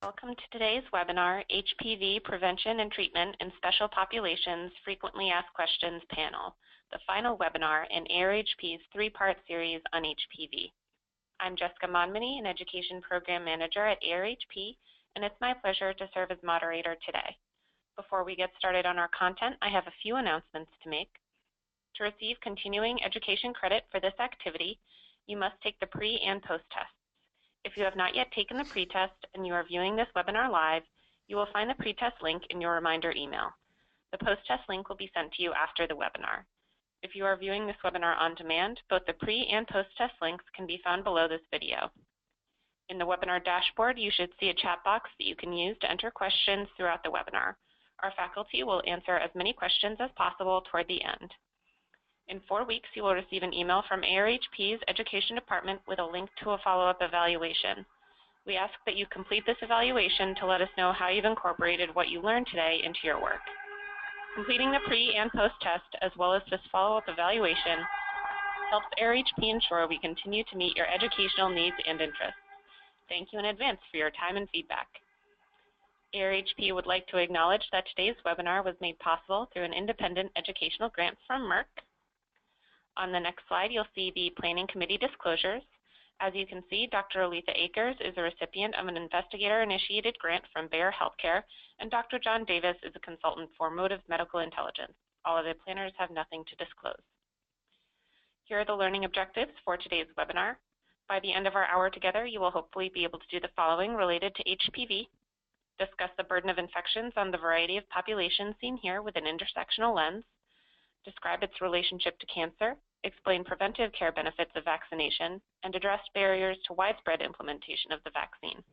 Welcome to today's webinar, HPV Prevention and Treatment in Special Populations Frequently Asked Questions panel, the final webinar in ARHP's three-part series on HPV. I'm Jessica Monmany, an Education Program Manager at ARHP, and it's my pleasure to serve as moderator today. Before we get started on our content, I have a few announcements to make. To receive continuing education credit for this activity, you must take the pre- and post-tests. If you have not yet taken the pretest and you are viewing this webinar live, you will find the pretest link in your reminder email. The post-test link will be sent to you after the webinar. If you are viewing this webinar on demand, both the pre- and post-test links can be found below this video. In the webinar dashboard, you should see a chat box that you can use to enter questions throughout the webinar. Our faculty will answer as many questions as possible toward the end. In 4 weeks, you will receive an email from ARHP's Education Department with a link to a follow-up evaluation. We ask that you complete this evaluation to let us know how you've incorporated what you learned today into your work. Completing the pre- and post-test, as well as this follow-up evaluation, helps ARHP ensure we continue to meet your educational needs and interests. Thank you in advance for your time and feedback. ARHP would like to acknowledge that today's webinar was made possible through an independent educational grant from Merck. On the next slide, you'll see the Planning Committee disclosures. As you can see, Dr. Aletha Akers is a recipient of an investigator-initiated grant from Bayer Healthcare, and Dr. John Davis is a consultant for Motive Medical Intelligence. All of the planners have nothing to disclose. Here are the learning objectives for today's webinar. By the end of our hour together, you will hopefully be able to do the following related to HPV, discuss the burden of infections on the variety of populations seen here with an intersectional lens, describe its relationship to cancer, explain preventive care benefits of vaccination, and address barriers to widespread implementation of the vaccine.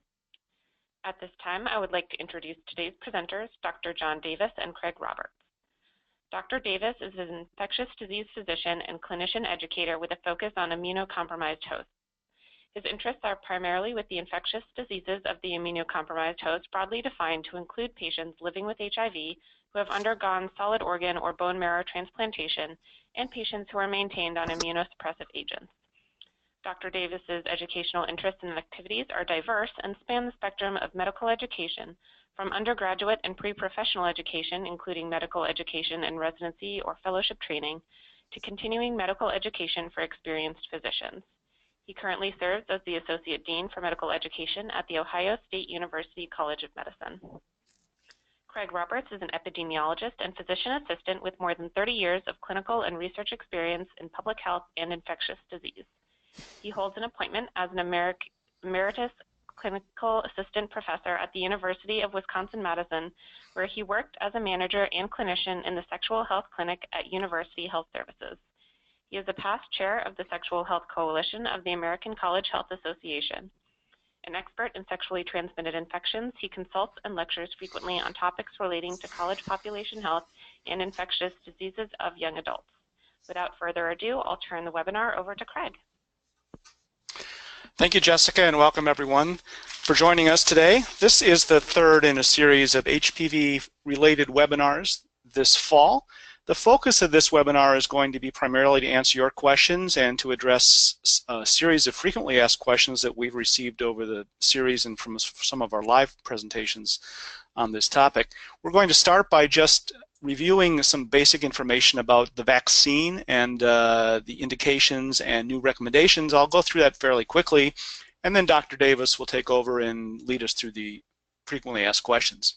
At this time, I would like to introduce today's presenters, Dr. John Davis and Craig Roberts. Dr. Davis is an infectious disease physician and clinician educator with a focus on immunocompromised hosts. His interests are primarily with the infectious diseases of the immunocompromised host, broadly defined to include patients living with HIV who have undergone solid organ or bone marrow transplantation and patients who are maintained on immunosuppressive agents. Dr. Davis's educational interests and activities are diverse and span the spectrum of medical education, from undergraduate and pre-professional education, including medical education and residency or fellowship training, to continuing medical education for experienced physicians. He currently serves as the Associate Dean for Medical Education at the Ohio State University College of Medicine. Craig Roberts is an epidemiologist and physician assistant with more than 30 years of clinical and research experience in public health and infectious disease. He holds an appointment as an emeritus clinical assistant professor at the University of Wisconsin-Madison, where he worked as a manager and clinician in the Sexual Health Clinic at University Health Services. He is a past chair of the Sexual Health Coalition of the American College Health Association. An expert in sexually transmitted infections, he consults and lectures frequently on topics relating to college population health and infectious diseases of young adults. Without further ado, I'll turn the webinar over to Craig. Thank you, Jessica, and welcome everyone for joining us today. This is the third in a series of HPV-related webinars this fall. The focus of this webinar is going to be primarily to answer your questions and to address a series of frequently asked questions that we've received over the series and from some of our live presentations on this topic. We're going to start by just reviewing some basic information about the vaccine and the indications and new recommendations. I'll go through that fairly quickly, and then Dr. Davis will take over and lead us through the frequently asked questions.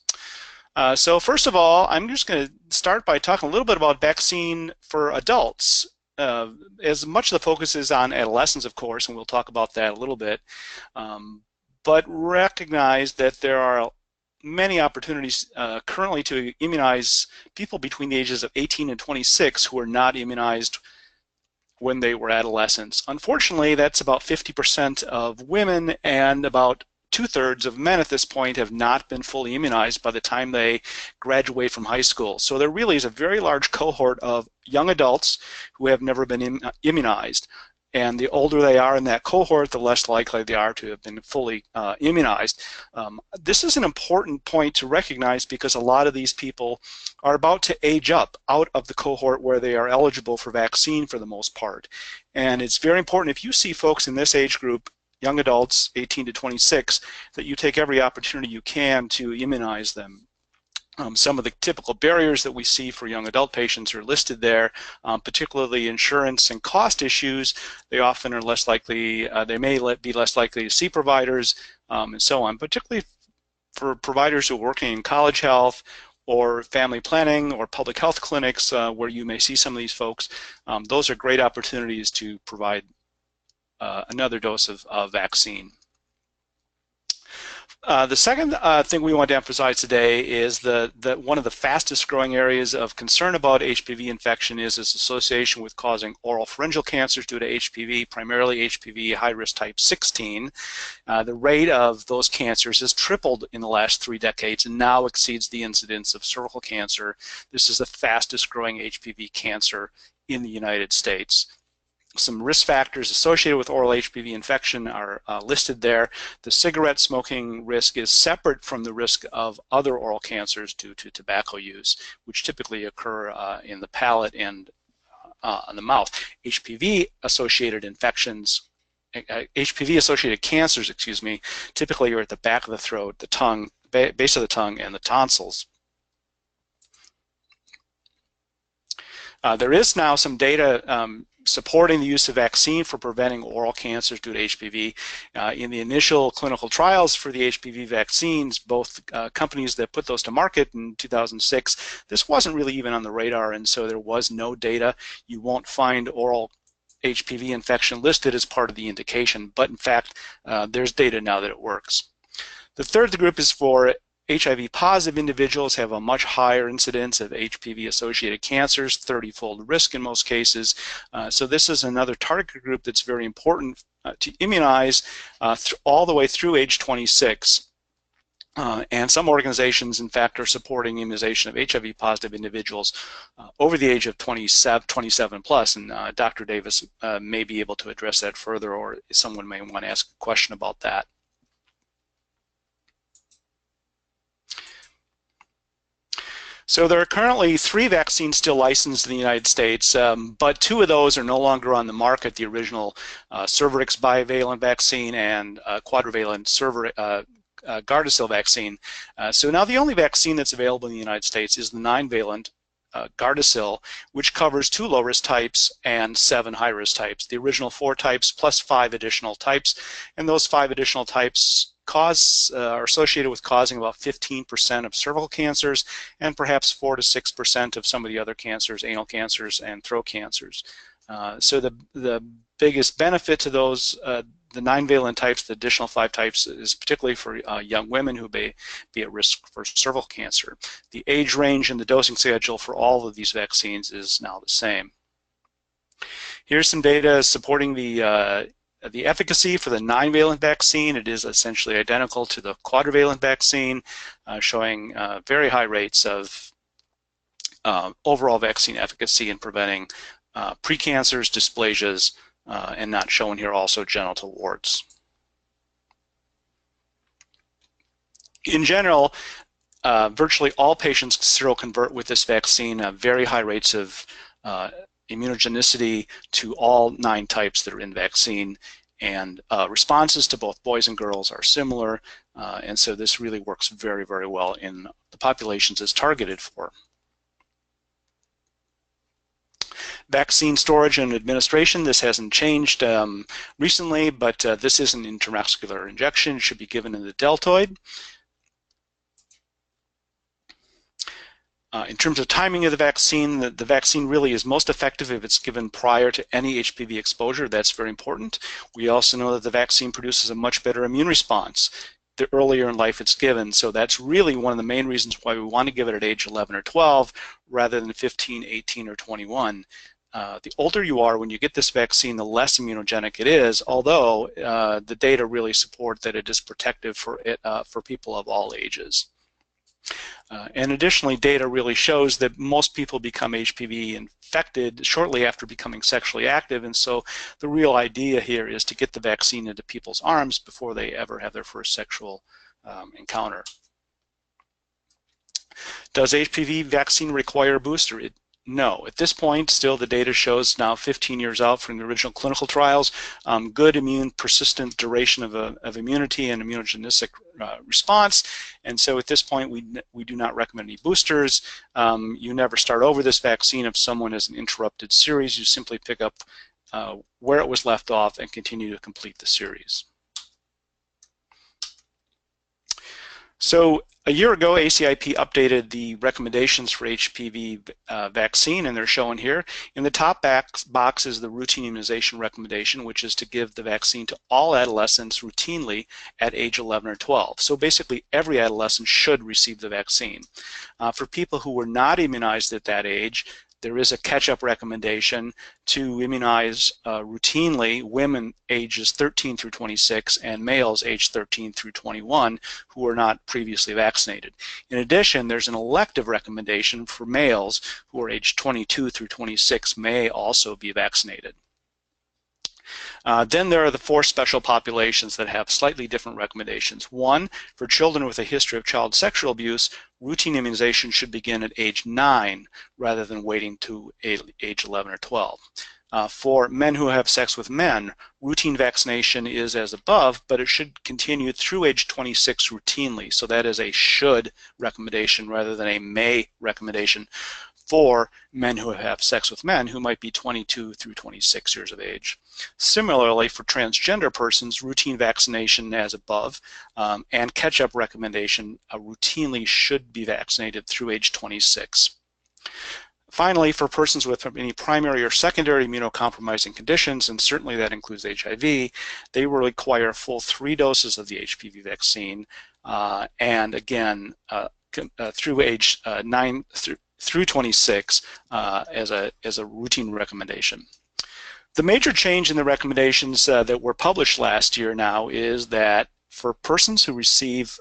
So first of all, I'm just going to start by talking a little bit about vaccine for adults. As much of the focus is on adolescents, of course, and we'll talk about that a little bit, but recognize that there are many opportunities currently to immunize people between the ages of 18 and 26 who are not immunized when they were adolescents. Unfortunately, that's about 50% of women, and about 2/3 of men at this point have not been fully immunized by the time they graduate from high school. So there really is a very large cohort of young adults who have never been immunized. And the older they are in that cohort, the less likely they are to have been fully immunized. This is an important point to recognize because a lot of these people are about to age up out of the cohort where they are eligible for vaccine for the most part. And it's very important, if you see folks in this age group young adults 18 to 26, that you take every opportunity you can to immunize them. Some of the typical barriers that we see for young adult patients are listed there, particularly insurance and cost issues. They often are less likely, they may be less likely to see providers, and so on, particularly for providers who are working in college health or family planning or public health clinics where you may see some of these folks. Those are great opportunities to provide another dose of vaccine. The second thing we want to emphasize today is that one of the fastest growing areas of concern about HPV infection is its association with causing oral pharyngeal cancers due to HPV, primarily HPV high-risk type 16. The rate of those cancers has tripled in the last 3 decades and now exceeds the incidence of cervical cancer. This is the fastest growing HPV cancer in the United States. Some risk factors associated with oral HPV infection are listed there. The cigarette smoking risk is separate from the risk of other oral cancers due to tobacco use, which typically occur in the palate and on the mouth. HPV-associated infections, HPV-associated cancers, excuse me, typically are at the back of the throat, the tongue, base of the tongue, and the tonsils. There is now some data supporting the use of vaccine for preventing oral cancers due to HPV. In the initial clinical trials for the HPV vaccines, both companies that put those to market in 2006, this wasn't really even on the radar, and so there was no data. You won't find oral HPV infection listed as part of the indication, but in fact, there's data now that it works. The third group is for HIV positive individuals have a much higher incidence of HPV-associated cancers, 30-fold risk in most cases. So this is another target group that's very important to immunize all the way through age 26. And some organizations, in fact, are supporting immunization of HIV-positive individuals over the age of 27 plus, and Dr. Davis may be able to address that further, or someone may want to ask a question about that. So there are currently 3 vaccines still licensed in the United States, but 2 of those are no longer on the market, the original Cervarix bivalent vaccine and quadrivalent Gardasil vaccine. So now the only vaccine that's available in the United States is the 9-valent Gardasil, which covers 2 low-risk types and 7 high-risk types. The original 4 types plus 5 additional types, and those 5 additional types are associated with causing about 15% of cervical cancers and perhaps 4 to 6% of some of the other cancers, anal cancers and throat cancers. So the biggest benefit to those, the 9-valent types, the additional 5 types, is particularly for young women who may be at risk for cervical cancer. The age range and the dosing schedule for all of these vaccines is now the same. Here's some data supporting the efficacy for the 9-valent vaccine. It is essentially identical to the quadrivalent vaccine, showing very high rates of overall vaccine efficacy in preventing precancers, dysplasias, and not shown here also genital warts. In general, virtually all patients seroconvert with this vaccine, very high rates of immunogenicity to all 9 types that are in vaccine, and responses to both boys and girls are similar, and so this really works very, very well in the populations it's targeted for. Vaccine storage and administration, this hasn't changed recently, but this is an intramuscular injection. It should be given in the deltoid. In terms of timing of the vaccine, the vaccine really is most effective if it's given prior to any HPV exposure. That's very important. We also know that the vaccine produces a much better immune response the earlier in life it's given. So that's really one of the main reasons why we want to give it at age 11 or 12 rather than 15, 18, or 21. The older you are when you get this vaccine, the less immunogenic it is, although the data really support that it is protective for people of all ages. And additionally, data really shows that most people become HPV infected shortly after becoming sexually active, and so the real idea here is to get the vaccine into people's arms before they ever have their first sexual encounter. Does HPV vaccine require a booster? No. At this point, still the data shows now 15 years out from the original clinical trials, good immune persistent duration of immunity and immunogenicity response. And so at this point, we do not recommend any boosters. You never start over this vaccine if someone has an interrupted series. You simply pick up where it was left off and continue to complete the series. So a year ago, ACIP updated the recommendations for HPV vaccine, and they're shown here. In the top box is the routine immunization recommendation, which is to give the vaccine to all adolescents routinely at age 11 or 12. So basically, every adolescent should receive the vaccine. For people who were not immunized at that age, there is a catch-up recommendation to immunize routinely women ages 13 through 26 and males aged 13 through 21 who were not previously vaccinated. In addition, there's an elective recommendation for males who are aged 22 through 26 may also be vaccinated. Then there are the 4 special populations that have slightly different recommendations. 1, for children with a history of child sexual abuse, routine immunization should begin at age 9 rather than waiting to age 11 or 12. For men who have sex with men, routine vaccination is as above, but it should continue through age 26 routinely. So that is a should recommendation rather than a may recommendation for men who have sex with men who might be 22 through 26 years of age. Similarly, for transgender persons, routine vaccination as above and catch-up recommendation routinely should be vaccinated through age 26. Finally, for persons with any primary or secondary immunocompromising conditions, and certainly that includes HIV, they will require a full 3 doses of the HPV vaccine, and again, through age 9 through 26 as a routine recommendation. The major change in the recommendations that were published last year now is that for persons who receive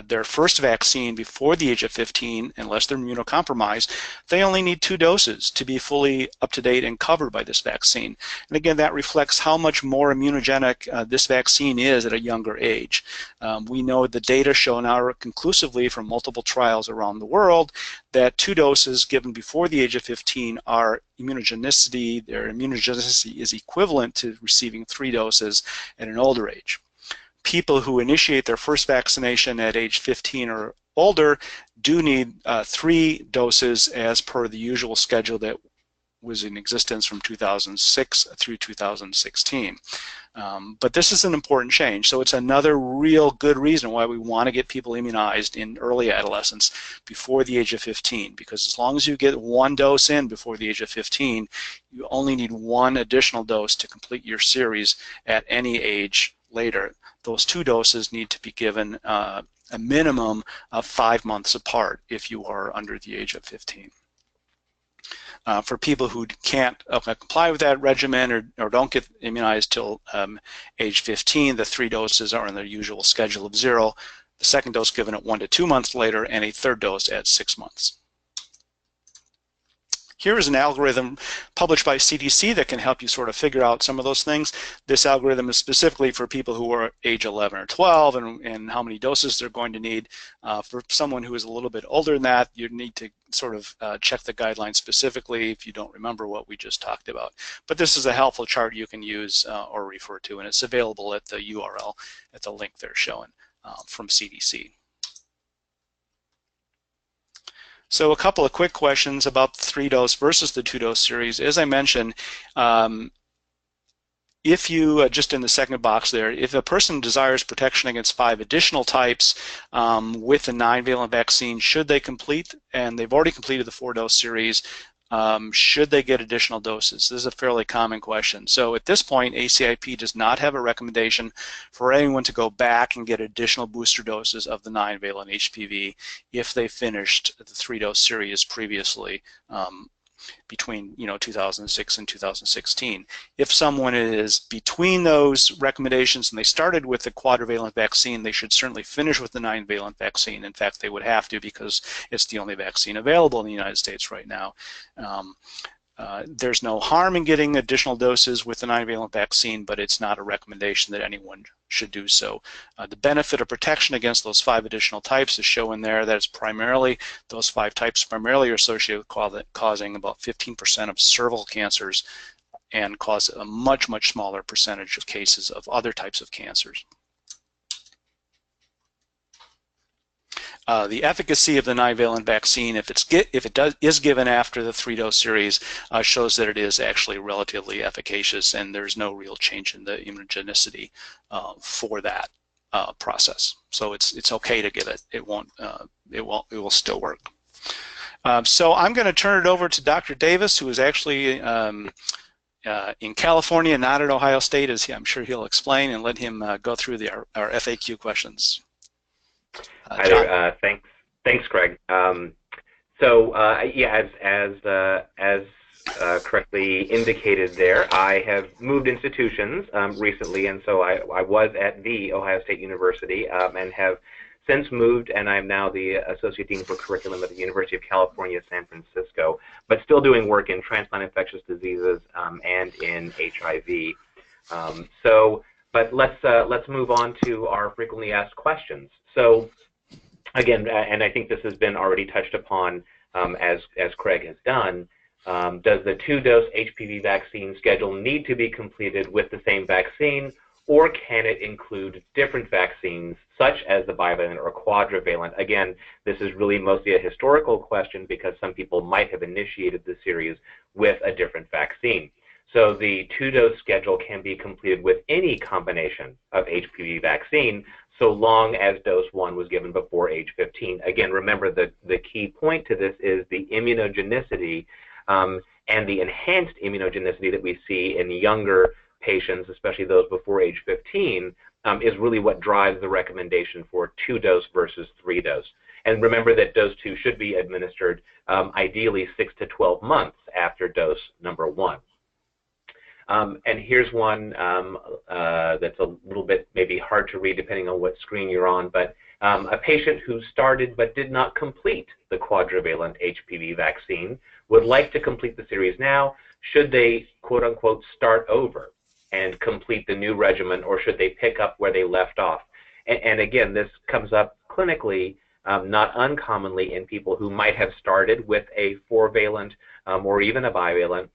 their first vaccine before the age of 15, unless they're immunocompromised, they only need 2 doses to be fully up to date and covered by this vaccine. And again, that reflects how much more immunogenic this vaccine is at a younger age. We know the data show now conclusively from multiple trials around the world that 2 doses given before the age of 15 are immunogenicity, their immunogenicity is equivalent to receiving 3 doses at an older age. People who initiate their first vaccination at age 15 or older do need 3 doses as per the usual schedule that was in existence from 2006 through 2016. But this is an important change, so it's another real good reason why we want to get people immunized in early adolescence before the age of 15, because as long as you get 1 dose in before the age of 15, you only need 1 additional dose to complete your series at any age later. Those 2 doses need to be given a minimum of 5 months apart if you are under the age of 15. For people who can't comply with that regimen or don't get immunized till age 15, the 3 doses are in their usual schedule of 0, the second dose given at 1 to 2 months later, and a third dose at 6 months. Here is an algorithm published by CDC that can help you sort of figure out some of those things. This algorithm is specifically for people who are age 11 or 12 and how many doses they're going to need. For someone who is a little bit older than that, you need to sort of check the guidelines specifically if you don't remember what we just talked about. But this is a helpful chart you can use or refer to, and it's available at the URL at the link they're showing from CDC. So a couple of quick questions about the 3-dose versus the 2-dose series. As I mentioned, if you, just in the second box there, if a person desires protection against 5 additional types with a 9-valent vaccine, should they complete, and they've already completed the 4-dose series, should they get additional doses? This is a fairly common question. So at this point, ACIP does not have a recommendation for anyone to go back and get additional booster doses of the 9-valent HPV if they finished the 3-dose series previously between 2006 and 2016. If someone is between those recommendations and they started with the quadrivalent vaccine, they should certainly finish with the 9-valent vaccine. In fact, they would have to because it's the only vaccine available in the United States right now. There's no harm in getting additional doses with the 9-valent vaccine, but it's not a recommendation that anyone should do so. The benefit of protection against those 5 additional types is shown there. That is primarily, those 5 types primarily are associated with causing about 15% of cervical cancers and cause a much, much smaller percentage of cases of other types of cancers. The efficacy of the 9-valent vaccine, if it is given after the 3-dose series, shows that it is actually relatively efficacious, and there's no real change in the immunogenicity for that process. So it's okay to give it. It will still work. So I'm going to turn it over to Dr. Davis, who is actually in California, not at Ohio State, as I'm sure he'll explain, and let him go through our FAQ questions. Hi there. Thanks, Craig. Yeah, as correctly indicated there, I have moved institutions recently, and so I was at the Ohio State University and have since moved, and I'm now the Associate Dean for Curriculum at the University of California, San Francisco, but still doing work in transplant infectious diseases and in HIV. But let's move on to our frequently asked questions. So again, and I think this has been already touched upon as Craig has done, does the 2-dose HPV vaccine schedule need to be completed with the same vaccine, or can it include different vaccines such as the bivalent or quadrivalent? Again, this is really mostly a historical question because some people might have initiated the series with a different vaccine. So the 2-dose schedule can be completed with any combination of HPV vaccine, so long as dose 1 was given before age 15. Again, remember that the key point to this is the immunogenicity and the enhanced immunogenicity that we see in younger patients, especially those before age 15, is really what drives the recommendation for 2-dose versus 3-dose. And remember that dose 2 should be administered ideally 6 to 12 months after dose number 1. And here's one that's a little bit maybe hard to read depending on what screen you're on, but a patient who started but did not complete the quadrivalent HPV vaccine would like to complete the series now. Should they, quote unquote, start over and complete the new regimen, or should they pick up where they left off? And again, this comes up clinically not uncommonly in people who might have started with a 4-valent or even a bivalent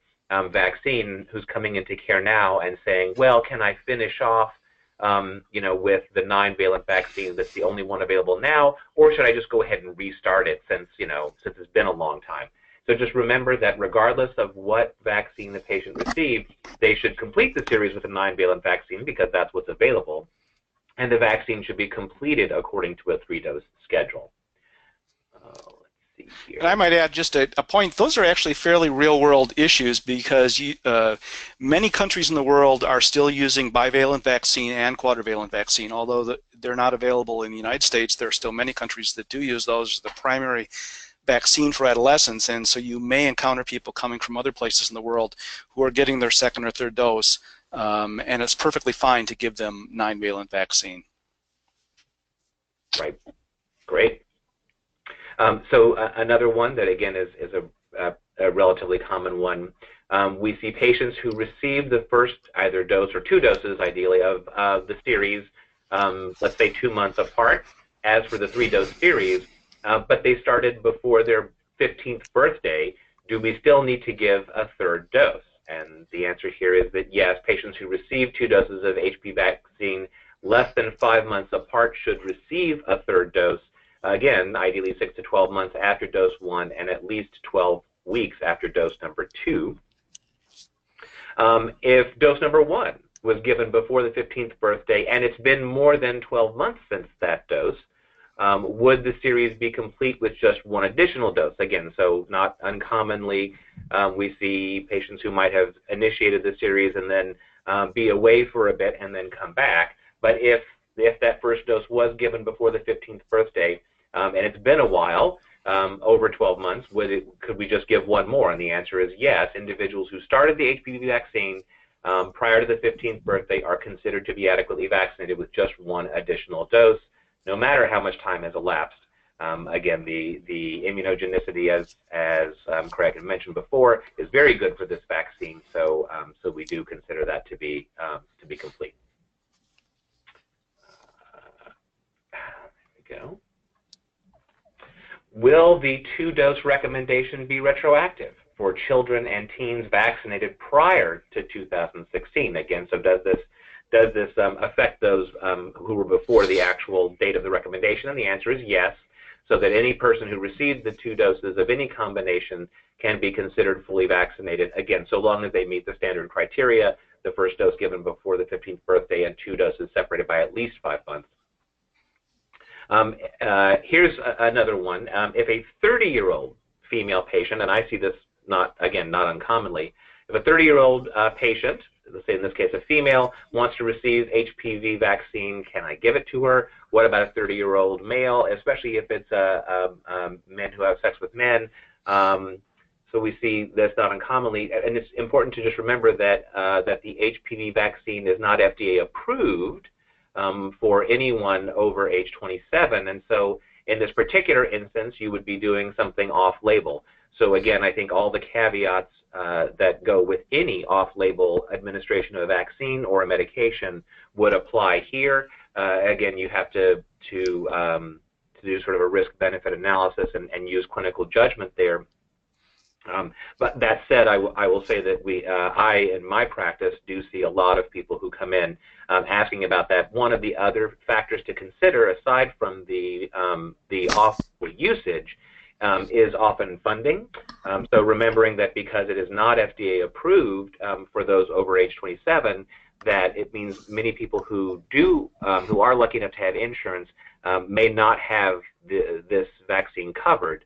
vaccine, who's coming into care now and saying, well, can I finish off with the 9-valent vaccine that's the only one available now, or should I just go ahead and restart it since it's been a long time? So just remember that regardless of what vaccine the patient received, they should complete the series with a 9-valent vaccine because that's what's available, and the vaccine should be completed according to a 3-dose schedule. And I might add just a point. Those are actually fairly real-world issues because many countries in the world are still using bivalent vaccine and quadrivalent vaccine. Although they're not available in the United States, there are still many countries that do use those as the primary vaccine for adolescents. And so you may encounter people coming from other places in the world who are getting their 2nd or 3rd dose, and it's perfectly fine to give them 9-valent vaccine. Right. Great. So another one that, again, is a relatively common one. We see patients who receive the first either dose or 2 doses, ideally, of the series, let's say 2 months apart, as for the 3-dose series, but they started before their 15th birthday. Do we still need to give a 3rd dose? And the answer here is that yes, patients who receive 2 doses of HPV vaccine less than 5 months apart should receive a 3rd dose. Again, ideally 6 to 12 months after dose 1 and at least 12 weeks after dose number 2. If dose number 1 was given before the 15th birthday and it's been more than 12 months since that dose, would the series be complete with just 1 additional dose? Again, so not uncommonly, we see patients who might have initiated the series and then be away for a bit and then come back. But if that first dose was given before the 15th birthday, and it's been a while, over 12 months, could we just give 1 more? And the answer is yes. Individuals who started the HPV vaccine prior to the 15th birthday are considered to be adequately vaccinated with just 1 additional dose, no matter how much time has elapsed Again, the immunogenicity, as Craig had mentioned before, is very good for this vaccine. So so we do consider that to be complete. There we go. Will the 2-dose recommendation be retroactive for children and teens vaccinated prior to 2016? Again, so does this affect those who were before the actual date of the recommendation? And the answer is yes, so that any person who received the 2 doses of any combination can be considered fully vaccinated, again, so long as they meet the standard criteria, the first dose given before the 15th birthday and 2 doses separated by at least 5 months. Here's another one. If a 30-year-old female patient, and I see this not uncommonly, if a 30-year-old patient, let's say in this case a female, wants to receive HPV vaccine, can I give it to her? What about a 30-year-old male, especially if it's men who have sex with men? So we see this not uncommonly, and it's important to just remember that that the HPV vaccine is not FDA approved for anyone over age 27, and so in this particular instance, you would be doing something off-label. So again, I think all the caveats that go with any off-label administration of a vaccine or a medication would apply here. Again, you have to do sort of a risk-benefit analysis and use clinical judgment there. But that said, I will say that I, in my practice, do see a lot of people who come in asking about that. One of the other factors to consider, aside from the off-label usage, is often funding. So remembering that because it is not FDA approved for those over age 27, that it means many people who are lucky enough to have insurance may not have this vaccine covered.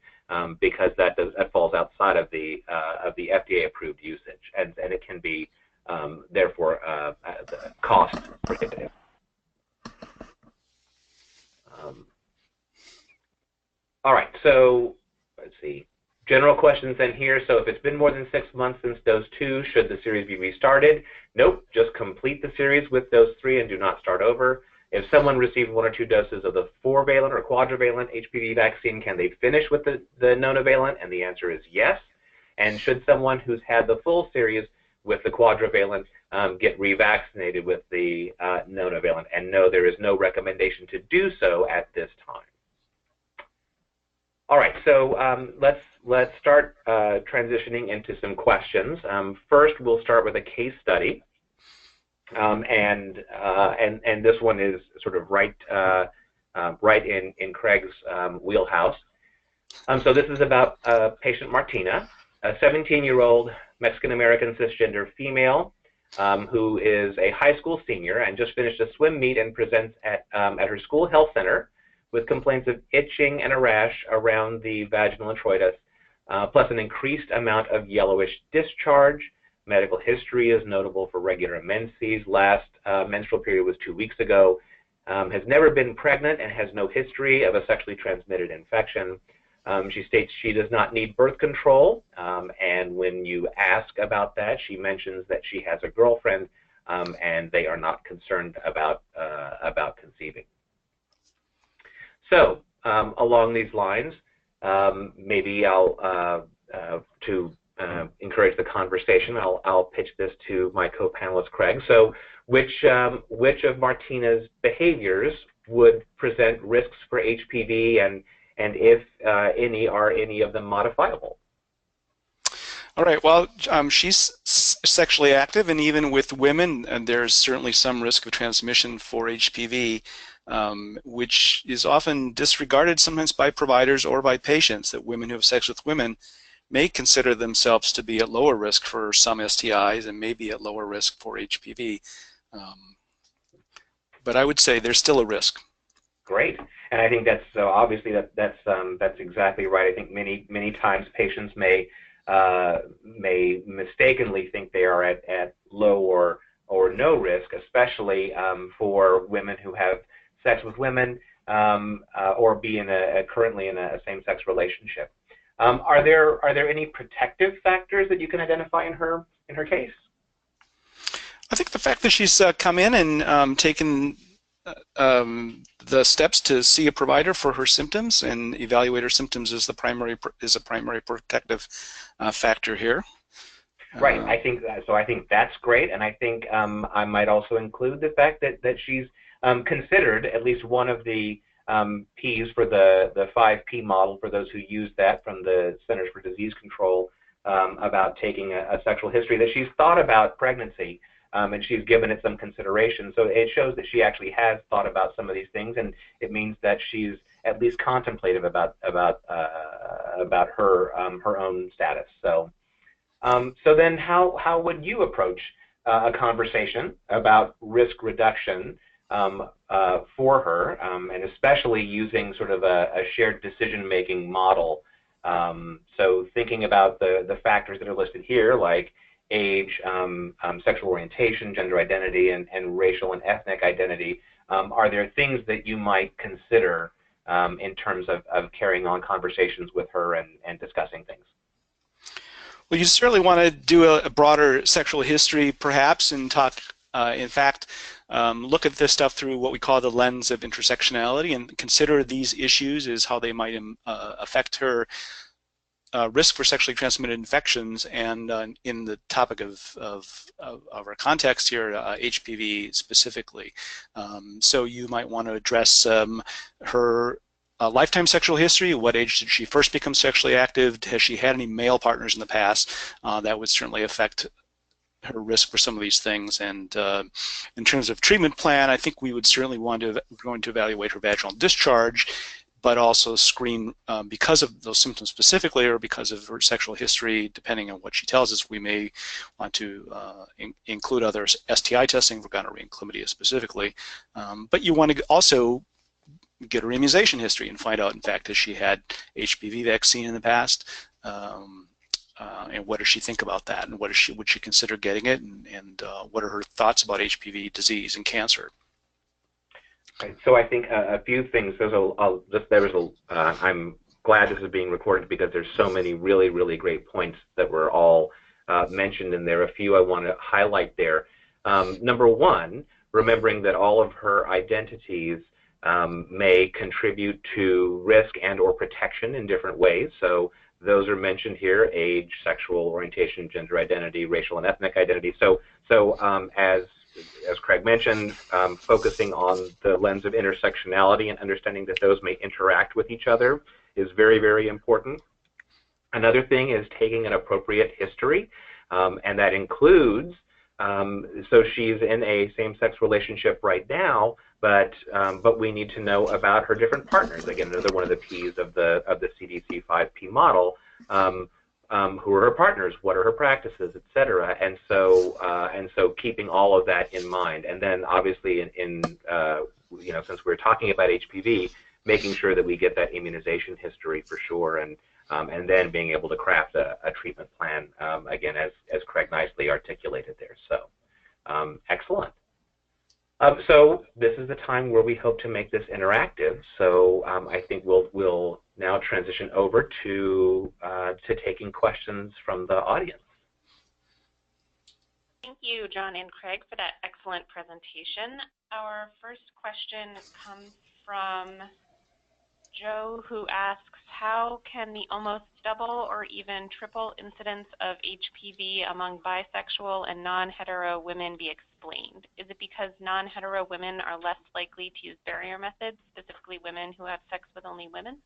Because that falls outside of the FDA-approved usage, and it can be therefore cost prohibitive. All right, so let's see. General questions then here. So if it's been more than 6 months since dose 2, should the series be restarted? Nope. Just complete the series with dose 3 and do not start over. If someone received 1 or 2 doses of the 4-valent or quadrivalent HPV vaccine, can they finish with the nonavalent? And the answer is yes. And should someone who's had the full series with the quadrivalent get revaccinated with the nonavalent? And no, there is no recommendation to do so at this time. All right, so let's start transitioning into some questions. First, we'll start with a case study. And this one is sort of right in Craig's wheelhouse. So this is about patient Martina, a 17-year-old Mexican-American cisgender female who is a high school senior and just finished a swim meet and presents at her school health center with complaints of itching and a rash around the vaginal introitus, plus an increased amount of yellowish discharge. Medical history is notable for regular menses. Last menstrual period was 2 weeks ago. Has never been pregnant and has no history of a sexually transmitted infection. She states she does not need birth control, and when you ask about that, she mentions that she has a girlfriend and they are not concerned about conceiving. So along these lines, maybe I'll encourage the conversation, I'll pitch this to my co-panelist Craig. So which of Martina's behaviors would present risks for HPV, and if any, are any of them modifiable? All right, well, she's sexually active, and even with women, and there's certainly some risk of transmission for HPV, which is often disregarded sometimes by providers or by patients, that women who have sex with women may consider themselves to be at lower risk for some STIs and maybe at lower risk for HPV. But I would say there's still a risk. Great, and I think that's obviously that's exactly right. I think many times patients may mistakenly think they are at low or no risk, especially for women who have sex with women or be currently in a same-sex relationship. Are there any protective factors that you can identify in her case? I think the fact that she's come in and taken the steps to see a provider for her symptoms and evaluate her symptoms is a primary protective factor here. Right. I think that, so. I think that's great, and I think I might also include the fact that she's considered at least one of the P's for the 5P model for those who use that from the Centers for Disease Control about taking a sexual history, that she's thought about pregnancy and she's given it some consideration. So it shows that she actually has thought about some of these things, and it means that she's at least contemplative about her her own status. So. So then how would you approach a conversation about risk reduction for her, and especially using sort of a shared decision-making model? So thinking about the factors that are listed here, like age, sexual orientation, gender identity, and racial and ethnic identity, are there things that you might consider in terms of carrying on conversations with her and discussing things? Well, you certainly want to do a broader sexual history, perhaps, and talk, in fact, look at this stuff through what we call the lens of intersectionality and consider these issues as how they might affect her risk for sexually transmitted infections, and in the topic of our context here, HPV specifically. So you might want to address her lifetime sexual history. What age did she first become sexually active? Has she had any male partners in the past? That would certainly affect her risk for some of these things. And in terms of treatment plan, I think we would certainly want to evaluate her vaginal discharge, but also screen because of those symptoms specifically, or because of her sexual history. Depending on what she tells us, we may want to include other STI testing for gonorrhea and chlamydia specifically. But you want to also get her immunization history and find out, in fact, has she had HPV vaccine in the past, and what does she think about that, and would she consider getting it, and what are her thoughts about HPV disease and cancer? Right. So I think a few things. I'm glad this is being recorded because there's so many really, really great points that were all mentioned in there. A few I want to highlight there. Number one, remembering that all of her identities may contribute to risk and or protection in different ways. So those are mentioned here: age, sexual orientation, gender identity, racial and ethnic identity. So as Craig mentioned, focusing on the lens of intersectionality and understanding that those may interact with each other is very, very important. Another thing is taking an appropriate history, and that includes, so she's in a same-sex relationship right now, but we need to know about her different partners. Again, another one of the P's of the CDC 5P model. Who are her partners? What are her practices, et cetera? And so keeping all of that in mind. And then obviously since we're talking about HPV, making sure that we get that immunization history for sure, and then being able to craft a treatment plan, again, as Craig nicely articulated there. So excellent. So this is the time where we hope to make this interactive. So I think we'll now transition over to taking questions from the audience. Thank you, John and Craig, for that excellent presentation. Our first question comes from Joe, who asks, how can the almost double or even triple incidence of HPV among bisexual and non-hetero women be explained? Is it because non-hetero women are less likely to use barrier methods, specifically women who have sex with only women?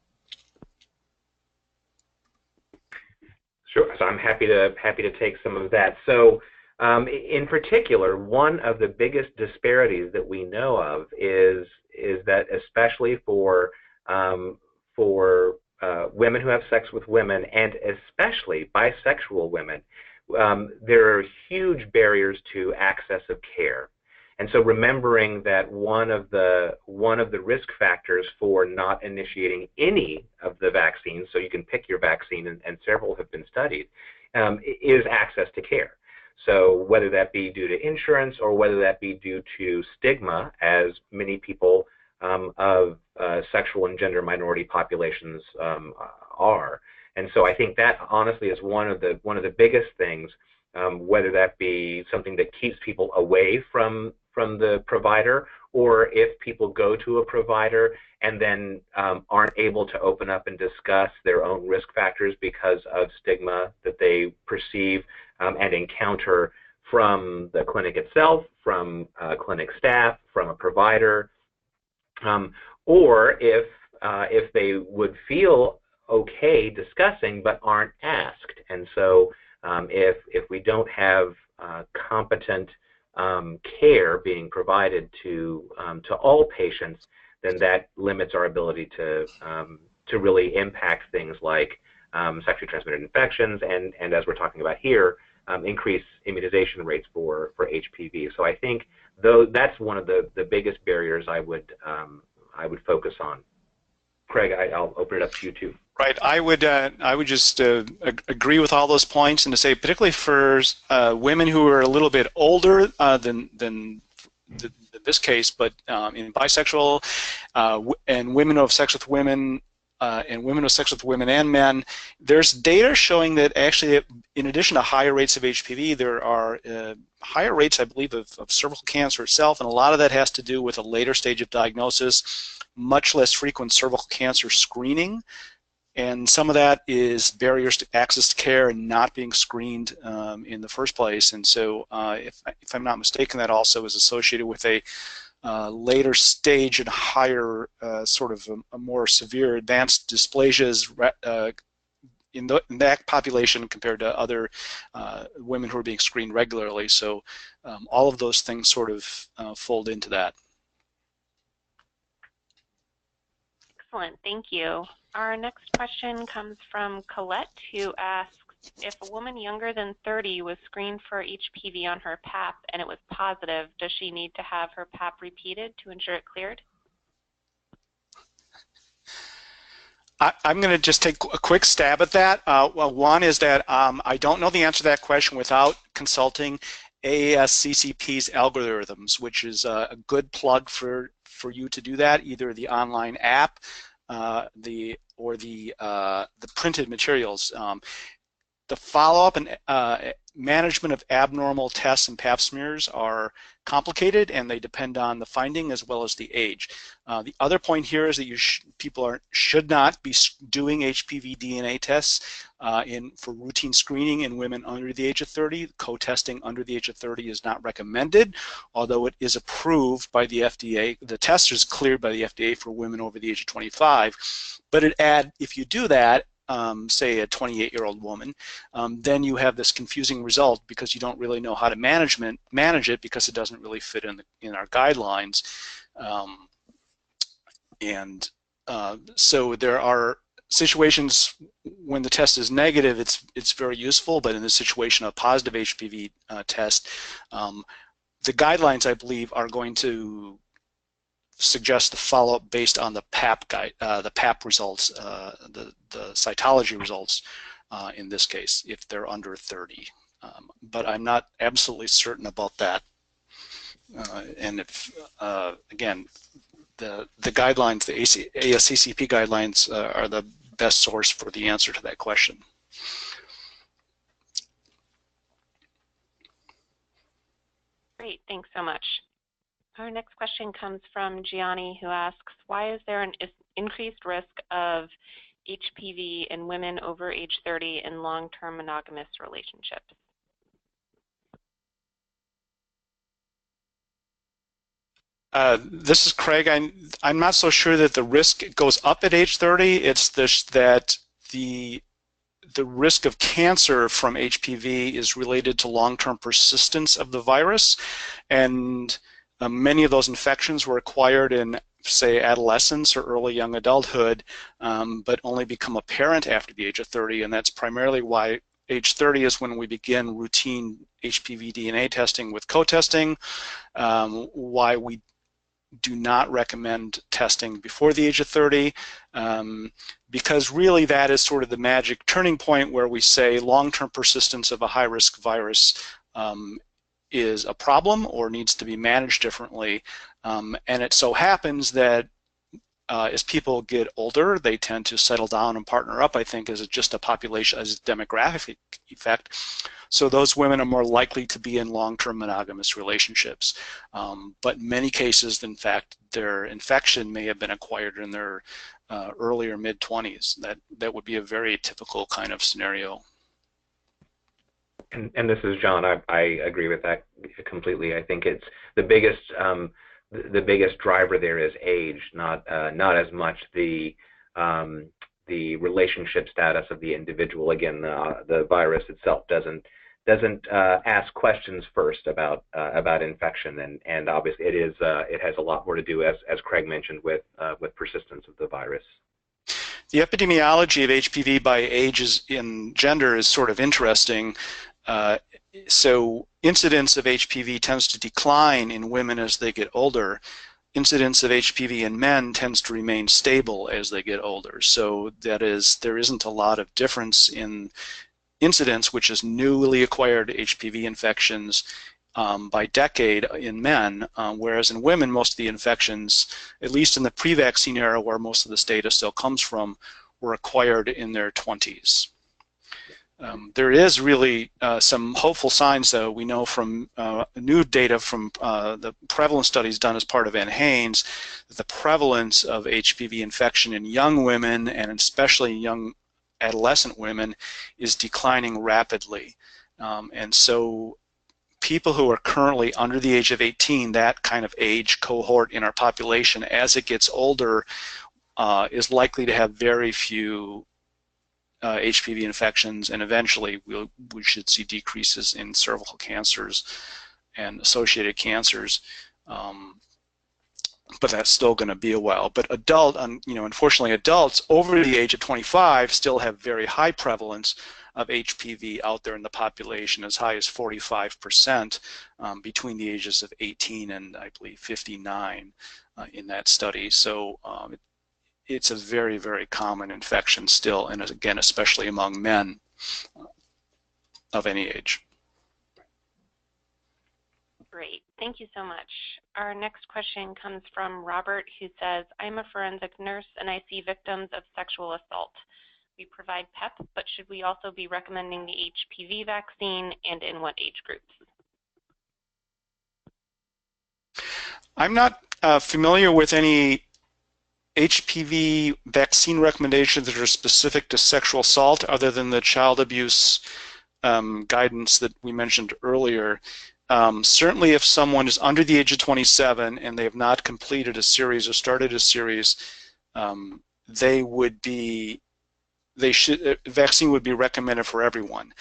Sure. So I'm happy to take some of that. So in particular, one of the biggest disparities that we know of is that especially for women who have sex with women, and especially bisexual women, there are huge barriers to access of care. And so remembering that one of the risk factors for not initiating any of the vaccines, so you can pick your vaccine, and several have been studied, is access to care. So whether that be due to insurance or whether that be due to stigma, as many people of sexual and gender minority populations are. And so I think that honestly is one of the biggest things, whether that be something that keeps people away from the provider, or if people go to a provider and then aren't able to open up and discuss their own risk factors because of stigma that they perceive and encounter from the clinic itself, from clinic staff, from a provider, or if they would feel okay discussing but aren't asked. And so if we don't have competent care being provided to all patients, then that limits our ability to really impact things like sexually transmitted infections and as we're talking about here, increase immunization rates for HPV. So I think that's one of the biggest barriers I would focus on. Craig, I'll open it up to you too. Right. I would just agree with all those points, and to say particularly for women who are a little bit older than this case, but in bisexual and women who have sex with women and women who have sex with women and men, there's data showing that actually, in addition to higher rates of HPV, there are higher rates, I believe, of cervical cancer itself, and a lot of that has to do with a later stage of diagnosis, much less frequent cervical cancer screening. And some of that is barriers to access to care and not being screened in the first place. And so if I'm not mistaken, that also is associated with a later stage and higher sort of a more severe advanced dysplasias in that population compared to other women who are being screened regularly. So all of those things sort of fold into that. Excellent, thank you. Our next question comes from Colette, who asks, if a woman younger than 30 was screened for HPV on her PAP and it was positive, does she need to have her PAP repeated to ensure it cleared? I'm going to just take a quick stab at that. Well, one is that I don't know the answer to that question without consulting ASCCP's algorithms, which is a good plug for you to do that, either the online app or the printed materials. The follow-up and management of abnormal tests and pap smears are complicated, and they depend on the finding as well as the age. The other point here is that people should not be doing HPV DNA tests for routine screening in women under the age of 30. Co-testing under the age of 30 is not recommended, although it is approved by the FDA. The test is cleared by the FDA for women over the age of 25. But if you do that, say a 28-year-old woman, then you have this confusing result because you don't really know how to manage it because it doesn't really fit in our guidelines. So there are situations when the test is negative, it's very useful, but in the situation of a positive HPV test, the guidelines, I believe, are going to suggest the follow-up based on the PAP results, the cytology results in this case, if they're under 30. But I'm not absolutely certain about that. And if, again, the guidelines, the ASCCP guidelines are the best source for the answer to that question. Great, thanks so much. Our next question comes from Gianni, who asks, why is there an increased risk of HPV in women over age 30 in long-term monogamous relationships? This is Craig. I'm not so sure that the risk goes up at age 30. It's that the risk of cancer from HPV is related to long-term persistence of the virus, and many of those infections were acquired in, say, adolescence or early young adulthood, but only become apparent after the age of 30, and that's primarily why age 30 is when we begin routine HPV DNA testing with co-testing, why we do not recommend testing before the age of 30, because really that is sort of the magic turning point where we say long-term persistence of a high-risk virus is a problem or needs to be managed differently. And it so happens that as people get older, they tend to settle down and partner up, I think, as just a population, as a demographic effect. So those women are more likely to be in long-term monogamous relationships. But in many cases, in fact, their infection may have been acquired in their early or mid-20s. That would be a very typical kind of scenario. And this is John. I agree with that completely. I think it's the biggest driver there is age, not as much the relationship status of the individual. Again, the virus itself doesn't ask questions first about infection, and obviously it has a lot more to do, as Craig mentioned, with persistence of the virus. The epidemiology of HPV by age in gender is sort of interesting. So incidence of HPV tends to decline in women as they get older. Incidence of HPV in men tends to remain stable as they get older. So that is, there isn't a lot of difference in incidence, which is newly acquired HPV infections by decade in men, whereas in women, most of the infections, at least in the pre-vaccine era where most of this data still comes from, were acquired in their 20s. There is really some hopeful signs, though. We know from new data from the prevalence studies done as part of Van Haynes that the prevalence of HPV infection in young women, and especially young adolescent women, is declining rapidly. And so people who are currently under the age of 18, that kind of age cohort in our population, as it gets older, is likely to have very few HPV infections, and eventually we should see decreases in cervical cancers and associated cancers. But that's still going to be a while. But unfortunately, adults over the age of 25 still have very high prevalence of HPV out there in the population, as high as 45% between the ages of 18 and, I believe, 59 in that study. So it's a very, very common infection still, and again, especially among men of any age. Great, thank you so much. Our next question comes from Robert, who says, I'm a forensic nurse and I see victims of sexual assault. We provide PEP, but should we also be recommending the HPV vaccine, and in what age groups? I'm not familiar with any HPV vaccine recommendations that are specific to sexual assault, other than the child abuse guidance that we mentioned earlier. Certainly if someone is under the age of 27 and they have not completed a series or started a series, vaccine would be recommended for everyone.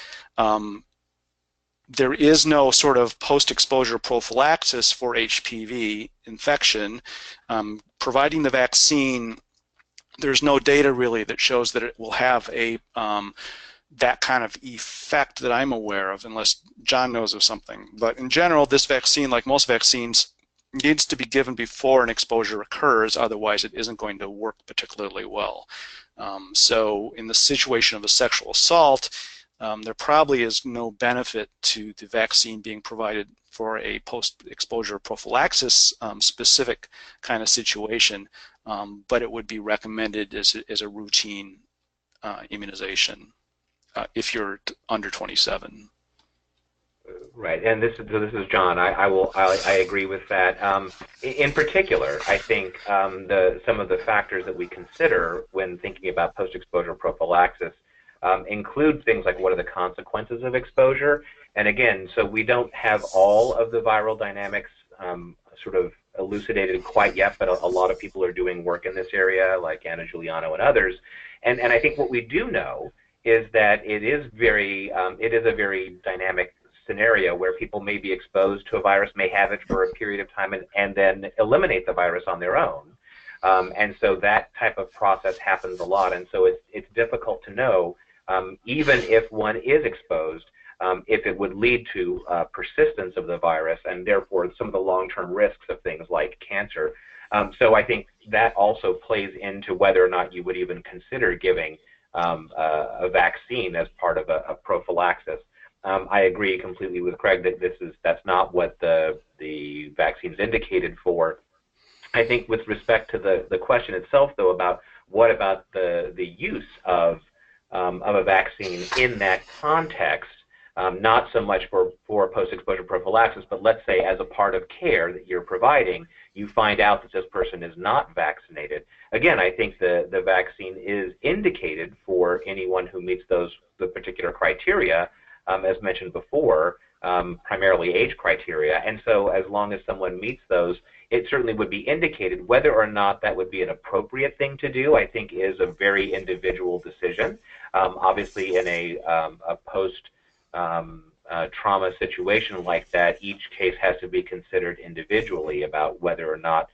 There is no sort of post-exposure prophylaxis for HPV infection. Providing the vaccine, there's no data really that shows that it will have a that kind of effect that I'm aware of, unless John knows of something. But in general, this vaccine, like most vaccines, needs to be given before an exposure occurs, otherwise it isn't going to work particularly well. So in the situation of a sexual assault, there probably is no benefit to the vaccine being provided for a post-exposure prophylaxis specific kind of situation, but it would be recommended as a routine immunization if you're under 27. Right, and this is John. I agree with that. In particular, I think some of the factors that we consider when thinking about post-exposure prophylaxis include things like what are the consequences of exposure, and again, so we don't have all of the viral dynamics sort of elucidated quite yet, but a lot of people are doing work in this area, like Anna Giuliano and others, and I think what we do know is that it is a very dynamic scenario where people may be exposed to a virus, may have it for a period of time, and then eliminate the virus on their own. And so that type of process happens a lot, and so it's difficult to know, even if one is exposed, if it would lead to persistence of the virus, and therefore some of the long-term risks of things like cancer. So I think that also plays into whether or not you would even consider giving a vaccine as part of a prophylaxis. I agree completely with Craig that that's not what the vaccine's indicated for. I think with respect to the question itself, though, about what about the use of a vaccine in that context, not so much for post-exposure prophylaxis, but let's say as a part of care that you're providing, you find out that this person is not vaccinated. Again, I think the vaccine is indicated for anyone who meets the particular criteria, as mentioned before, primarily age criteria. And so as long as someone meets those, it certainly would be indicated. Whether or not that would be an appropriate thing to do, I think, is a very individual decision. Obviously, in a post-trauma situation like that, each case has to be considered individually about whether or not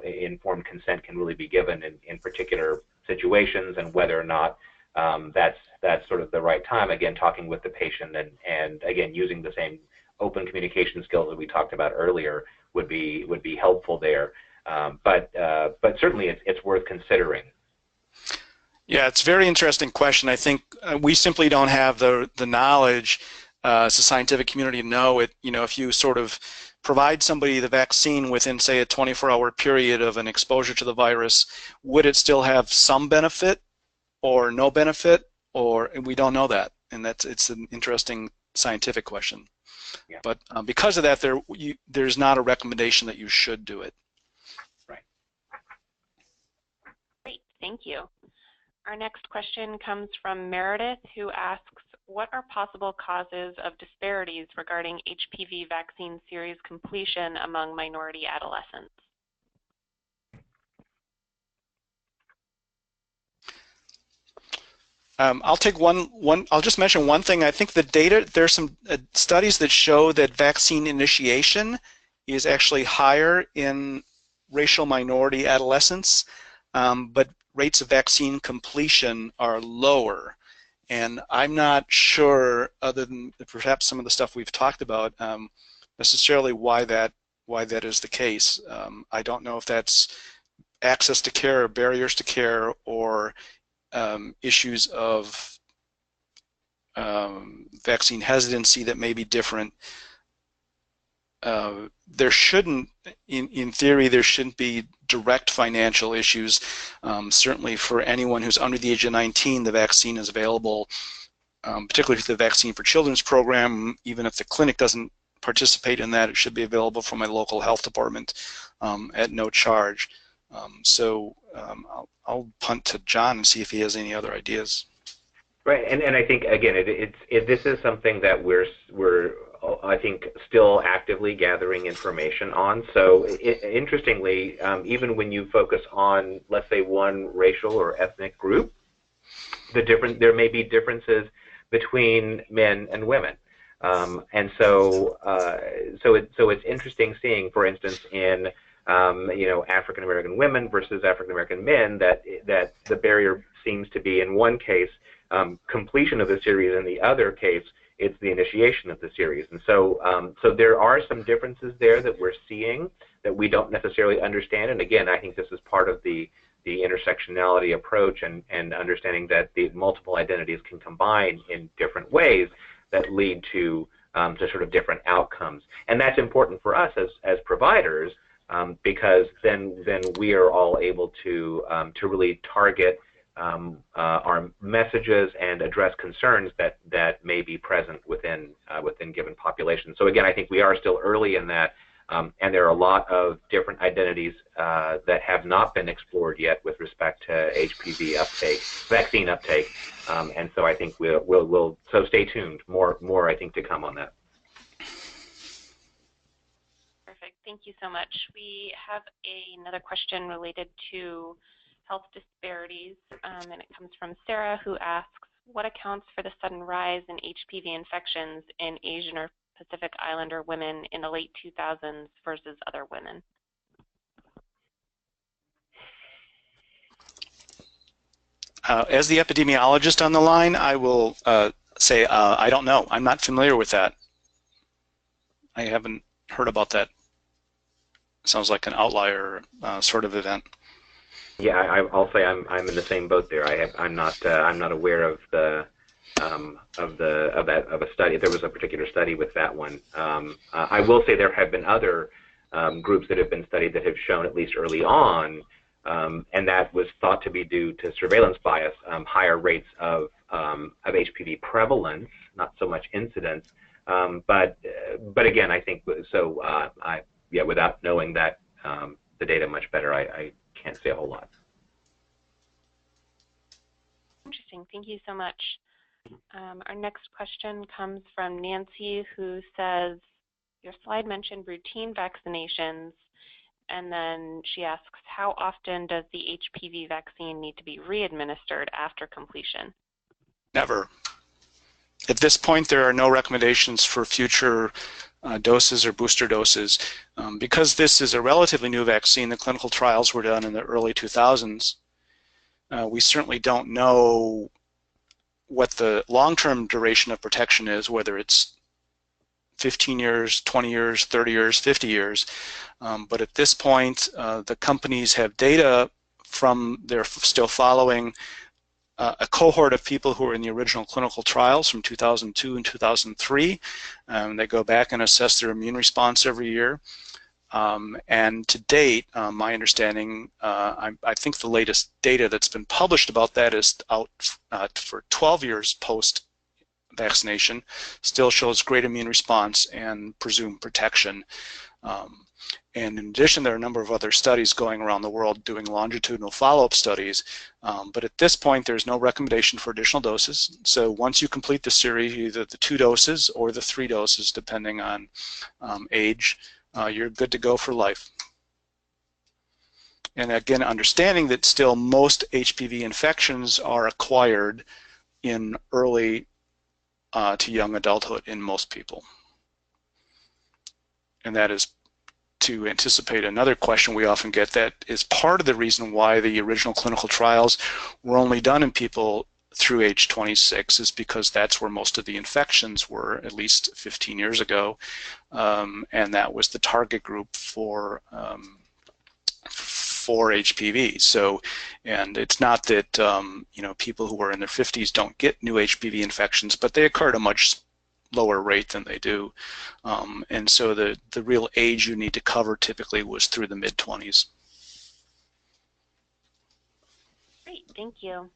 informed consent can really be given in particular situations, and whether or not that's sort of the right time. Again, talking with the patient and again using the same open communication skills that we talked about earlier would be helpful there. But certainly it's worth considering. Yeah, it's a very interesting question. I think we simply don't have the knowledge as a scientific community to know it. If you sort of provide somebody the vaccine within, say, a 24-hour period of an exposure to the virus, would it still have some benefit or no benefit? Or we don't know that, and it's an interesting scientific question. Yeah. But because of that, there's not a recommendation that you should do it. Right. Great, thank you. Our next question comes from Meredith, who asks, what are possible causes of disparities regarding HPV vaccine series completion among minority adolescents? I'll take I'll just mention one thing. I think the data, there's some studies that show that vaccine initiation is actually higher in racial minority adolescents, but rates of vaccine completion are lower. And I'm not sure, other than perhaps some of the stuff we've talked about, necessarily why that is the case. I don't know if that's access to care or barriers to care, or issues of vaccine hesitancy that may be different. There shouldn't, in theory, there shouldn't be direct financial issues. Certainly for anyone who's under the age of 19, the vaccine is available, particularly for the Vaccine for Children's program. Even if the clinic doesn't participate in that, it should be available from my local health department at no charge. I'll punt to John and see if he has any other ideas. Right, and I think again, this is something that we're I think still actively gathering information on. So interestingly, even when you focus on, let's say, one racial or ethnic group, there may be differences between men and women. And so it's interesting seeing, for instance, in African American women versus African American men, that the barrier seems to be, in one case, completion of the series, in the other case, it's the initiation of the series. And so there are some differences there that we're seeing that we don't necessarily understand. And again, I think this is part of the intersectionality approach and understanding that the multiple identities can combine in different ways that lead to sort of different outcomes. And that's important for us as providers, because then we are all able to really target our messages and address concerns that may be present within given populations. So again, I think we are still early in that, and there are a lot of different identities that have not been explored yet with respect to HPV uptake, vaccine uptake, and so I think we'll so stay tuned. More I think to come on that. Perfect. Thank you so much. We have another question related to health disparities, and it comes from Sarah, who asks, what accounts for the sudden rise in HPV infections in Asian or Pacific Islander women in the late 2000s versus other women? As the epidemiologist on the line, I will say I don't know. I'm not familiar with that. I haven't heard about that. Sounds like an outlier sort of event. Yeah, I'll say I'm in the same boat there. I'm not aware of a study. There was a particular study with that one. I will say there have been other groups that have been studied that have shown, at least early on, and that was thought to be due to surveillance bias, higher rates of HPV prevalence, not so much incidence. But again, I think so. Yeah, without knowing that the data much better, I can't say a whole lot. Interesting. Thank you so much. Our next question comes from Nancy, who says, your slide mentioned routine vaccinations, and then she asks, how often does the HPV vaccine need to be readministered after completion? Never. At this point, there are no recommendations for future doses or booster doses. Because this is a relatively new vaccine, the clinical trials were done in the early 2000s. We certainly don't know what the long-term duration of protection is, whether it's 15 years, 20 years, 30 years, 50 years. But at this point, the companies have data from, they're still following a cohort of people who were in the original clinical trials from 2002 and 2003. They go back and assess their immune response every year. And to date, my understanding, I think the latest data that's been published about that is out for 12 years post-vaccination, still shows great immune response and presumed protection. And in addition, there are a number of other studies going around the world doing longitudinal follow-up studies. But at this point, there's no recommendation for additional doses. So once you complete the series, either the 2 doses or the 3 doses, depending on age, you're good to go for life. And again, understanding that still most HPV infections are acquired in early to young adulthood in most people. And that is to anticipate another question we often get, that is part of the reason why the original clinical trials were only done in people through age 26, is because that's where most of the infections were, at least 15 years ago, and that was the target group for HPV. So, and it's not that you know, people who are in their 50s don't get new HPV infections, but they occur at a much lower rate than they do. And so the real age you need to cover typically was through the mid-20s. Great, thank you.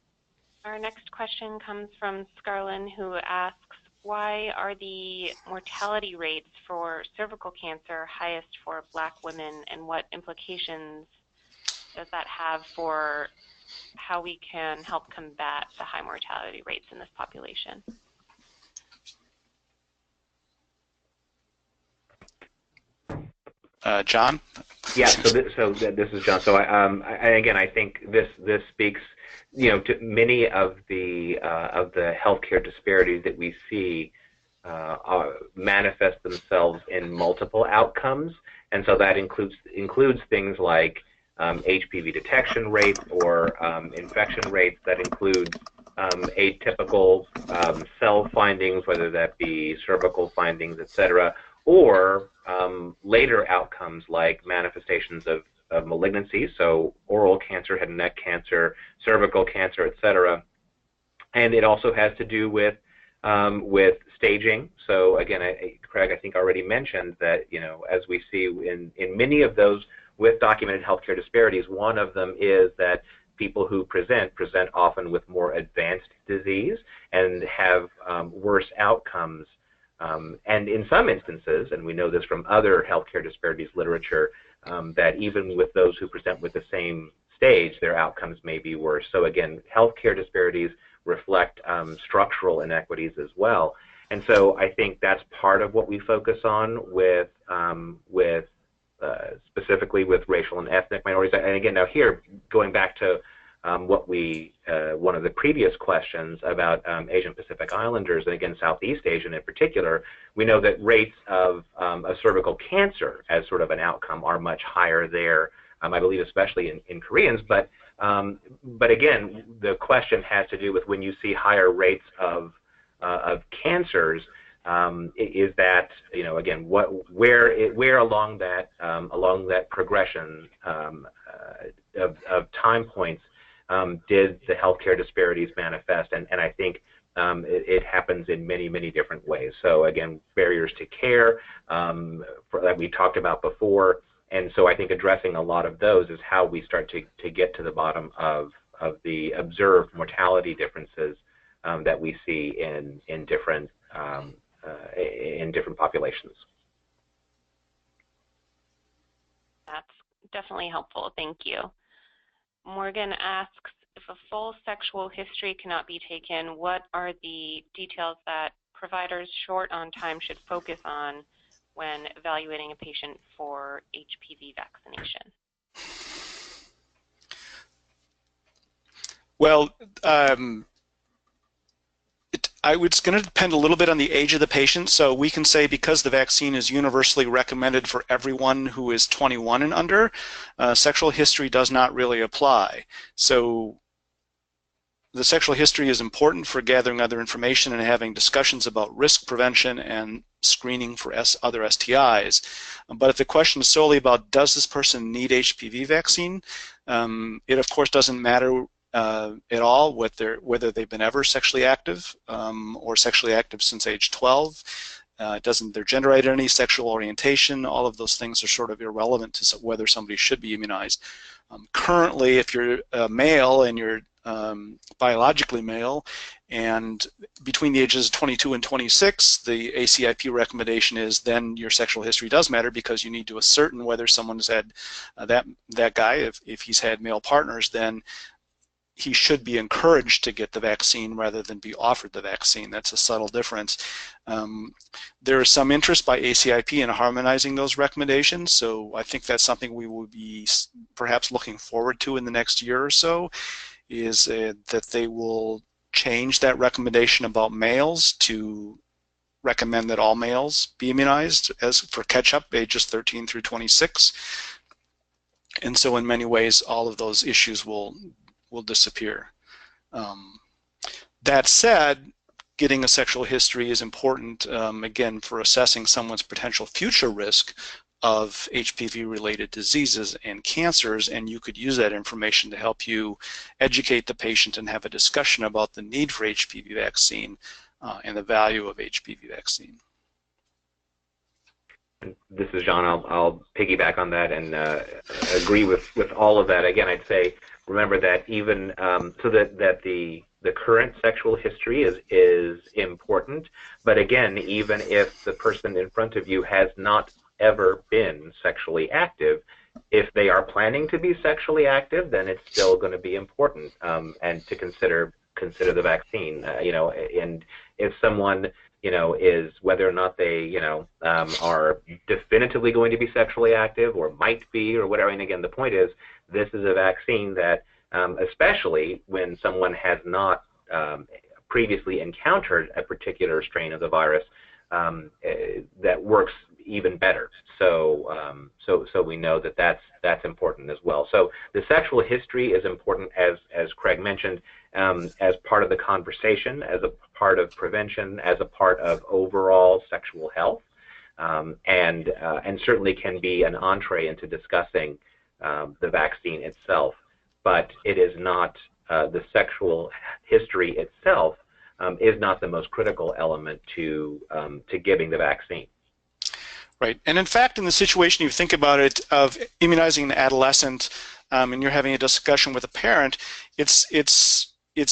Our next question comes from Scarlin, who asks, why are the mortality rates for cervical cancer highest for Black women, and what implications does that have for how we can help combat the high mortality rates in this population? John? Yeah, so this is John. So again, I think this speaks, you know, to many of the healthcare disparities that we see manifest themselves in multiple outcomes, and so that includes things like HPV detection rates or infection rates. That includes atypical cell findings, whether that be cervical findings, etc., or later outcomes like manifestations of malignancies, so oral cancer, head and neck cancer, cervical cancer, etc. And it also has to do with staging. So again, Craig, I think already mentioned that, you know, as we see in many of those with documented healthcare disparities, one of them is that people who present often with more advanced disease and have worse outcomes. And in some instances, and we know this from other healthcare disparities literature, that even with those who present with the same stage, their outcomes may be worse. So again, healthcare disparities reflect structural inequities as well. And so I think that's part of what we focus on with specifically with racial and ethnic minorities. And again, now here, going back to one of the previous questions about Asian Pacific Islanders, and again, Southeast Asian in particular, we know that rates of cervical cancer as sort of an outcome are much higher there, I believe especially in Koreans, but again, the question has to do with when you see higher rates of cancers, is that, you know, again, where along that progression of time points did the healthcare disparities manifest? And I think it happens in many, many different ways. So again, barriers to care that we talked about before. And so I think addressing a lot of those is how we start to get to the bottom of the observed mortality differences that we see in different populations. That's definitely helpful. Thank you. Morgan asks, if a full sexual history cannot be taken, what are the details that providers short on time should focus on when evaluating a patient for HPV vaccination? Well, it's going to depend a little bit on the age of the patient. So we can say, because the vaccine is universally recommended for everyone who is 21 and under, sexual history does not really apply. So the sexual history is important for gathering other information and having discussions about risk prevention and screening for other STIs. But if the question is solely about, does this person need HPV vaccine, it of course doesn't matter at all whether they've been ever sexually active or sexually active since age 12. Doesn't their gender identity, sexual orientation, all of those things are sort of irrelevant to whether somebody should be immunized. Currently, if you're a male and you're biologically male, and between the ages of 22 and 26, the ACIP recommendation is then your sexual history does matter, because you need to ascertain whether someone's had that guy, if he's had male partners, then he should be encouraged to get the vaccine rather than be offered the vaccine. That's a subtle difference. There is some interest by ACIP in harmonizing those recommendations, so I think that's something we will be perhaps looking forward to in the next year or so, is that they will change that recommendation about males to recommend that all males be immunized as for catch-up ages 13 through 26. And so in many ways, all of those issues will disappear. That said, getting a sexual history is important, again, for assessing someone's potential future risk of HPV-related diseases and cancers, and you could use that information to help you educate the patient and have a discussion about the need for HPV vaccine and the value of HPV vaccine. This is John. I'll piggyback on that and agree with all of that. Again, I'd say remember that even so that the current sexual history is important, but again, even if the person in front of you has not ever been sexually active, if they are planning to be sexually active, then it's still going to be important and to consider the vaccine. And if someone is, whether or not they are definitively going to be sexually active or might be or whatever. And again, the point is, this is a vaccine that, especially when someone has not previously encountered a particular strain of the virus, that works even better. So we know that that's important as well. So the sexual history is important, as Craig mentioned, as part of the conversation, as a part of prevention, as a part of overall sexual health, and certainly can be an entree into discussing the vaccine itself. But it is not the sexual history itself is not the most critical element to giving the vaccine. Right, and in fact, in the situation, you think about it, of immunizing an adolescent, and you're having a discussion with a parent, it's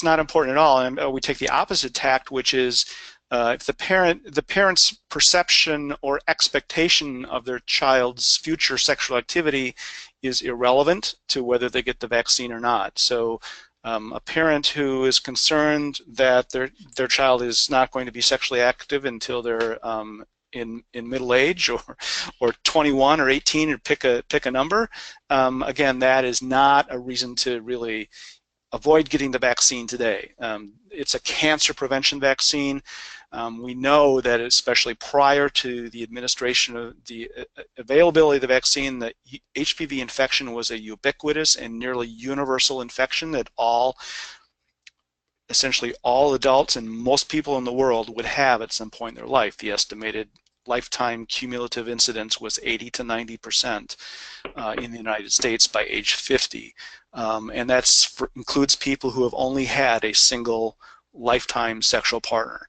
not important at all. And we take the opposite tact, which is if the parent's perception or expectation of their child's future sexual activity is irrelevant to whether they get the vaccine or not. So a parent who is concerned that their child is not going to be sexually active until they're in middle age or 21 or 18, or pick a number, again, that is not a reason to really avoid getting the vaccine today. It's a cancer prevention vaccine. We know that especially prior to the administration of the availability of the vaccine, that HPV infection was a ubiquitous and nearly universal infection that essentially all adults and most people in the world would have at some point in their life. The estimated lifetime cumulative incidence was 80 to 90% in the United States by age 50. And that includes people who have only had a single lifetime sexual partner.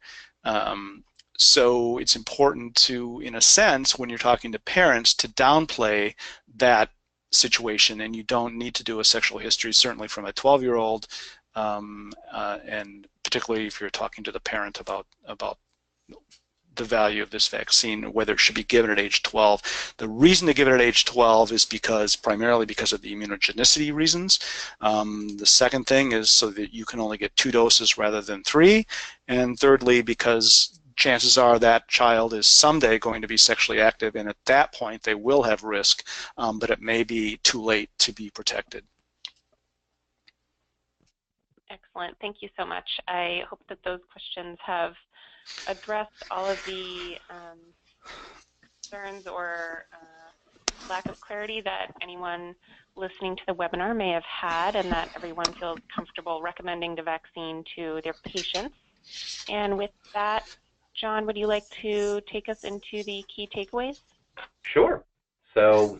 So it's important to, in a sense, when you're talking to parents, to downplay that situation, and you don't need to do a sexual history, certainly from a 12-year-old, and particularly if you're talking to the parent about the value of this vaccine, whether it should be given at age 12. The reason to give it at age 12 is primarily because of the immunogenicity reasons. The second thing is so that you can only get 2 doses rather than 3. And thirdly, because chances are that child is someday going to be sexually active, and at that point they will have risk, but it may be too late to be protected. Excellent. Thank you so much. I hope that those questions have addressed all of the concerns or lack of clarity that anyone listening to the webinar may have had, and that everyone feels comfortable recommending the vaccine to their patients. And with that, John, would you like to take us into the key takeaways? Sure. So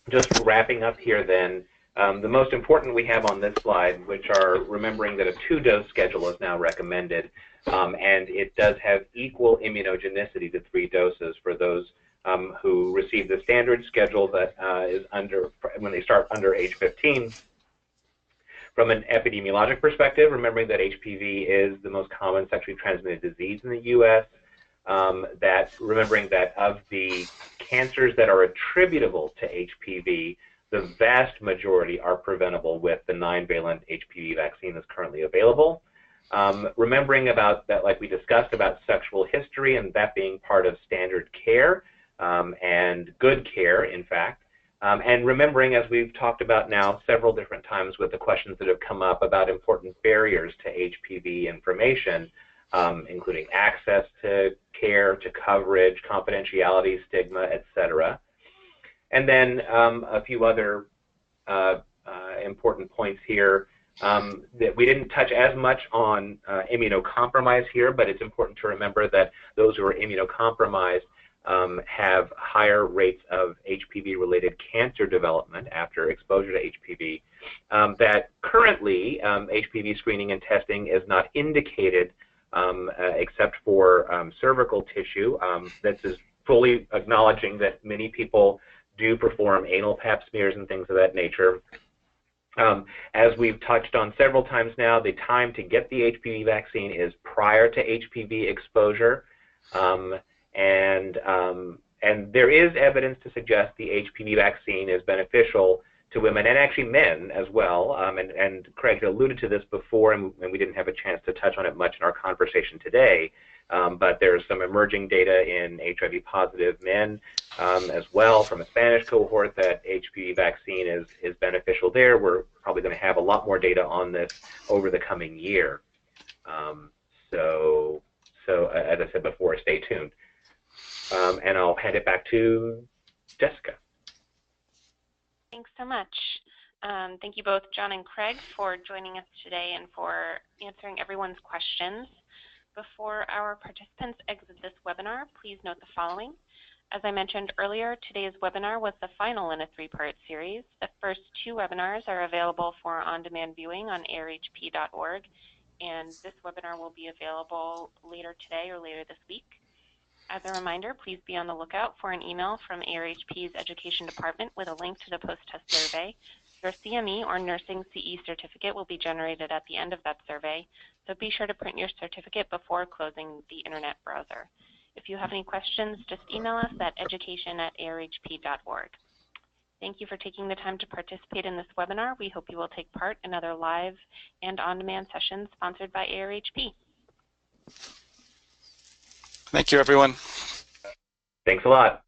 just wrapping up here then, the most important we have on this slide, which are remembering that a 2-dose schedule is now recommended, and it does have equal immunogenicity to 3 doses for those who receive the standard schedule that is when they start under age 15. From an epidemiologic perspective, remembering that HPV is the most common sexually transmitted disease in the U.S., remembering that of the cancers that are attributable to HPV, the vast majority are preventable with the 9-valent HPV vaccine that's currently available. Remembering about that, like we discussed, about sexual history and that being part of standard care and good care, in fact. And remembering, as we've talked about now several different times with the questions that have come up about important barriers to HPV information, including access to care, to coverage, confidentiality, stigma, etc. And then a few other important points here that we didn't touch as much on immunocompromise here, but it's important to remember that those who are immunocompromised have higher rates of HPV-related cancer development after exposure to HPV. That currently HPV screening and testing is not indicated except for cervical tissue. This is fully acknowledging that many people do perform anal pap smears and things of that nature. As we've touched on several times now, the time to get the HPV vaccine is prior to HPV exposure. And there is evidence to suggest the HPV vaccine is beneficial to women and actually men as well. And Craig alluded to this before, and we didn't have a chance to touch on it much in our conversation today. But there's some emerging data in HIV-positive men as well from a Spanish cohort that HPV vaccine is beneficial there. We're probably going to have a lot more data on this over the coming year. So as I said before, stay tuned. And I'll hand it back to Jessica. Thanks so much. Thank you both, John and Craig, for joining us today and for answering everyone's questions. Before our participants exit this webinar, please note the following. As I mentioned earlier, today's webinar was the final in a 3-part series. The first 2 webinars are available for on-demand viewing on airhp.org, and this webinar will be available later today or later this week. As a reminder, please be on the lookout for an email from ARHP's Education Department with a link to the post-test survey. Your CME or Nursing CE certificate will be generated at the end of that survey, so be sure to print your certificate before closing the internet browser. If you have any questions, just email us at education@arhp.org. Thank you for taking the time to participate in this webinar. We hope you will take part in other live and on-demand sessions sponsored by ARHP. Thank you, everyone. Thanks a lot.